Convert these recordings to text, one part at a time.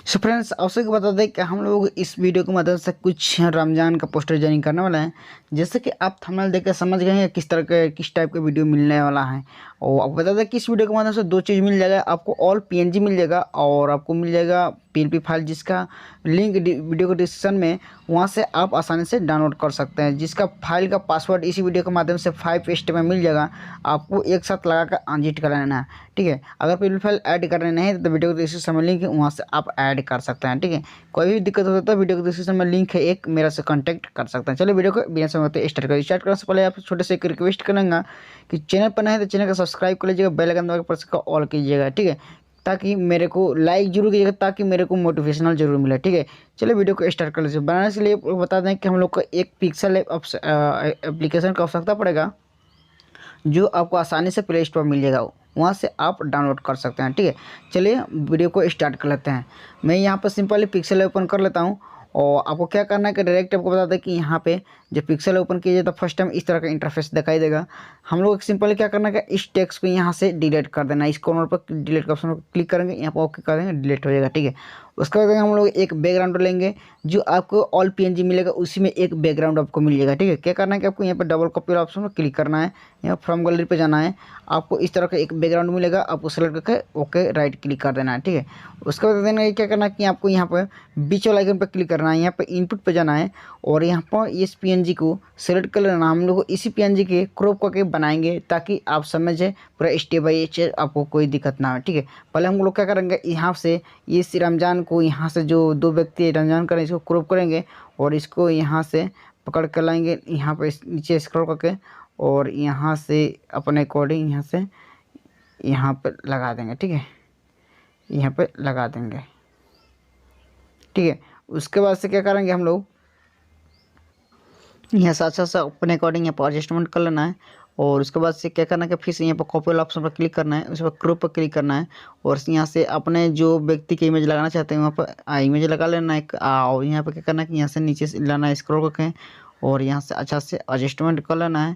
So friends, आप सबको बता दें कि हम लोग इस वीडियो की मदद से कुछ रमज़ान का पोस्टर डिजाइनिंग करने वाला है। जैसे कि आप थंबनेल देख कर समझ गए हैं किस तरह के किस टाइप का वीडियो मिलने वाला है। और आपको बता दें कि इस वीडियो की मदद से दो चीज़ मिल जाएगा, आपको ऑल PNG मिल जाएगा और आपको मिल जाएगा PNP फाइल, जिसका लिंक वीडियो के डिस्क्रिप्शन में, वहाँ से आप आसानी से डाउनलोड कर सकते हैं। जिसका फाइल का पासवर्ड इसी वीडियो के माध्यम से 5 स्टेप में मिल जाएगा, आपको एक साथ लगा कर अनजिट कर लेना है। ठीक है, अगर PNP फाइल ऐड करने नहीं है तो वीडियो के डिस्क्रिप्शन में लिंक है, वहाँ से आप ऐड कर सकते हैं। ठीक है, कोई भी दिक्कत होता है तो वीडियो के डिस्क्रिप्शन में लिंक है एक, मेरा से कांटेक्ट कर सकते हैं। चलिए वीडियो को बिना समय होते स्टार्ट करने से पहले आप छोटे से एक रिक्वेस्ट करूँगा कि चैनल पर नए हैं तो चैनल को सब्सक्राइब कर लीजिएगा, बेल आइकन दबा के प्रेस कर ऑल कीजिएगा। ठीक है, ताकि मेरे को लाइक जरूर कीजिएगा, ताकि मेरे को मोटिवेशनल जरूर मिले। ठीक है, चलिए वीडियो को स्टार्ट कर लीजिए। बनाने के लिए बता दें कि हम लोग को एक पिक्सल एप्लीकेशन की आवश्यकता पड़ेगा, जो आपको आसानी से प्ले स्टोर मिल जाएगा, वहाँ से आप डाउनलोड कर सकते हैं। ठीक है, चलिए वीडियो को स्टार्ट कर लेते हैं। मैं यहाँ पर सिंपली पिक्सल ओपन कर लेता हूँ और आपको क्या करना है कि डायरेक्ट आपको बता दें कि यहाँ पे जब पिक्सल ओपन कीजिए तो फर्स्ट टाइम इस तरह का इंटरफेस दिखाई देगा। हम लोग सिंपली क्या करना है कि इस टेक्स्ट को यहाँ से डिलीट कर देना है। इस कॉर्नर पर डिलीट का ऑप्शन पर क्लिक करेंगे, यहाँ पर ओके कर देंगे, डिलीट हो जाएगा। ठीक है, उसके बाद हम लोग एक बैकग्राउंड लेंगे, जो आपको ऑल PNG मिलेगा उसी में एक बैकग्राउंड आपको मिल जाएगा। ठीक है, क्या करना है कि आपको यहाँ पर डबल कॉपी ऑप्शन पर क्लिक करना है, यहाँ फ्रॉम गैलरी पे जाना है, आपको इस तरह का एक बैकग्राउंड मिलेगा, आपको सेलेक्ट करके ओके राइट क्लिक कर देना है। ठीक है, उसके बाद देना क्या करना है कि आपको यहाँ पर बीच वाला आइकन पर क्लिक करना है, यहाँ पर इनपुट पे जाना है और यहाँ पर इस PNG को सेलेक्ट कर लेना। हम लोग इसी PNG के क्रॉप करके बनाएंगे ताकि आप समझे पूरा स्टेप बाय स्टेप, आपको कोई दिक्कत ना हो। ठीक है, पहले हम लोग क्या करेंगे, यहाँ से ये रमज़ान को, यहाँ से जो दो व्यक्ति रमज़ान करें इसको क्रॉप करेंगे और इसको यहाँ से पकड़ कर लाएंगे, यहाँ पर नीचे स्क्रॉल करके और यहाँ से अपने अकॉर्डिंग यहाँ से यहाँ पर लगा देंगे। ठीक है, यहाँ पे लगा देंगे। ठीक है, उसके बाद से क्या करेंगे, हम लोग यहाँ से अच्छा सा अपने अकॉर्डिंग यहाँ पर एडजस्टमेंट कर लेना है और उसके बाद से क्या करना है कि फिर से यहाँ पर कॉपी वाला ऑप्शन पर क्लिक करना है, उस पर क्रॉप पर क्लिक करना है और यहाँ से अपने जो व्यक्ति की इमेज लगाना चाहते हैं वहाँ पर इमेज लगा लेना है। और यहाँ पर क्या करना है कि यहाँ से नीचे से लाना है, स्क्रॉल करके और यहाँ से अच्छा से एडजस्टमेंट कर लेना है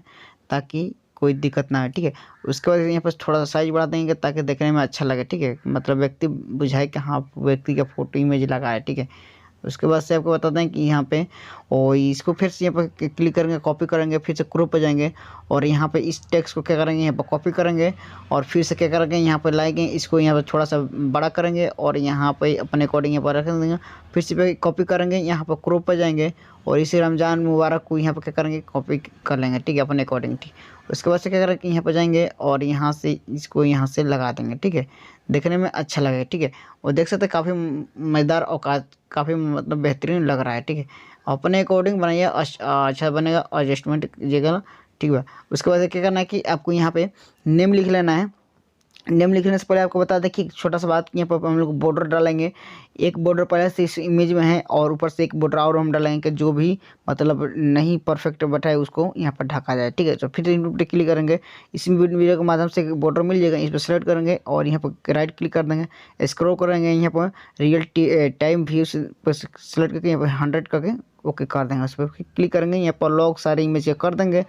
ताकि कोई दिक्कत ना है। ठीक है, उसके बाद यहाँ पर थोड़ा सा साइज बढ़ा देंगे ताकि देखने में अच्छा लगे। ठीक है, मतलब व्यक्ति बुझाए कि हाँ व्यक्ति का फोटो इमेज लगा है। ठीक है, उसके बाद से आपको बता दें कि यहाँ पे और इसको फिर से यहाँ पर क्लिक करेंगे, कॉपी करेंगे, फिर से क्रॉप पे जाएंगे और यहाँ पे इस टेक्स्ट को क्या करेंगे, यहाँ पर कॉपी करेंगे और फिर से क्या करेंगे, यहाँ पर लाएंगे, इसको यहाँ पर थोड़ा सा बड़ा करेंगे और यहाँ पे अपने अकॉर्डिंग यहाँ पर रख देंगे, फिर से पे कॉपी करेंगे, यहाँ पर क्रॉप पर जाएंगे और इसे रमज़ान मुबारक को यहाँ पर क्या करेंगे, कॉपी कर लेंगे। ठीक है, अपने अकॉर्डिंग। ठीक, उसके बाद से क्या करेंगे, यहाँ पर जाएंगे और यहाँ से इसको यहाँ से लगा देंगे। ठीक है, देखने में अच्छा लगेगा। ठीक है, और देख सकते हैं काफ़ी मज़ेदार और काफ़ी मतलब बेहतरीन लग रहा है। ठीक है, अपने अकॉर्डिंग बनाइए, अच्छा बनेगा, एडजस्टमेंट कीजिएगा। ठीक है, उसके बाद क्या करना है कि आपको यहाँ पे नेम लिख लेना है। नेम लिखने से पहले आपको बता दें कि छोटा सा बात, यहाँ पर हम लोग बॉर्डर डालेंगे, एक बॉर्डर पहले से इस इमेज में है और ऊपर से एक बॉर्डर और हम डालेंगे कि जो भी मतलब नहीं परफेक्ट बैठा है उसको यहाँ पर ढका जाए। ठीक है, तो फिर इनपुट पे क्लिक करेंगे, इस वीडियो के माध्यम से बॉर्डर मिल जाएगा, इस पर सेलेक्ट करेंगे और यहाँ पर राइट क्लिक कर देंगे, स्क्रॉल करेंगे, यहाँ पर रियल टाइम व्यू पर सेलेक्ट करके यहाँ पर 100 करके ओके कर देंगे, उस पर क्लिक करेंगे, यहाँ पर लॉक सारी इमेज कर देंगे।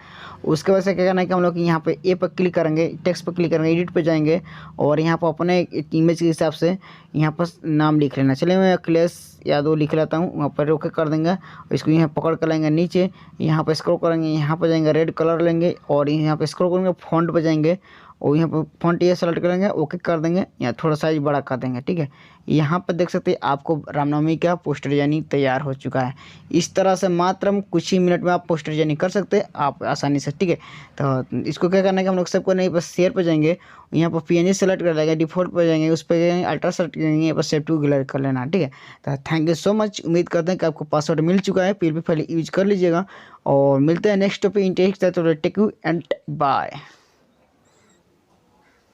उसके बाद से क्या करना है कि हम लोग यहाँ पे ए पर क्लिक करेंगे, टेक्स्ट पर क्लिक करेंगे, एडिट पे जाएंगे और यहाँ पर अपने इमेज के हिसाब से यहाँ पर नाम लिख लेना। चलिए मैं 𝐿𝐻 यादव लिख लेता हूँ, वहाँ पर ओके कर देंगे। इसको यहाँ पकड़ कर लेंगे नीचे, यहाँ पर स्क्रॉल करेंगे, यहाँ पर जाएंगे, रेड कलर लेंगे और यहाँ पर स्क्रॉल करेंगे, फॉन्ट पर जाएंगे और यहाँ पर फॉन्ट ये सेलेक्ट करेंगे, ओके कर देंगे, यहाँ थोड़ा साइज बड़ा कर देंगे। ठीक है, यहाँ पर देख सकते हैं आपको रामनवमी का पोस्टर डिजाइनिंग तैयार हो चुका है। इस तरह से मात्र कुछ ही मिनट में आप पोस्टर डिजाइनिंग कर सकते हैं आप आसानी से। ठीक है, तो इसको क्या करना है कि हम लोग सबको नहीं, बस शेयर पर जाएंगे, यहाँ पर PNG सेलेक्ट कर लेंगे, डिफॉल्ट पर जाएंगे, उस पर अल्ट्रा सेलेक्ट करेंगे, यहाँ पर सेव टू गैलरी कर लेना। ठीक है, तो थैंक यू सो मच। उम्मीद करते हैं कि आपको पासवर्ड मिल चुका है, PNP फाइल यूज कर लीजिएगा और मिलते हैं next topic interest. Take you and bye.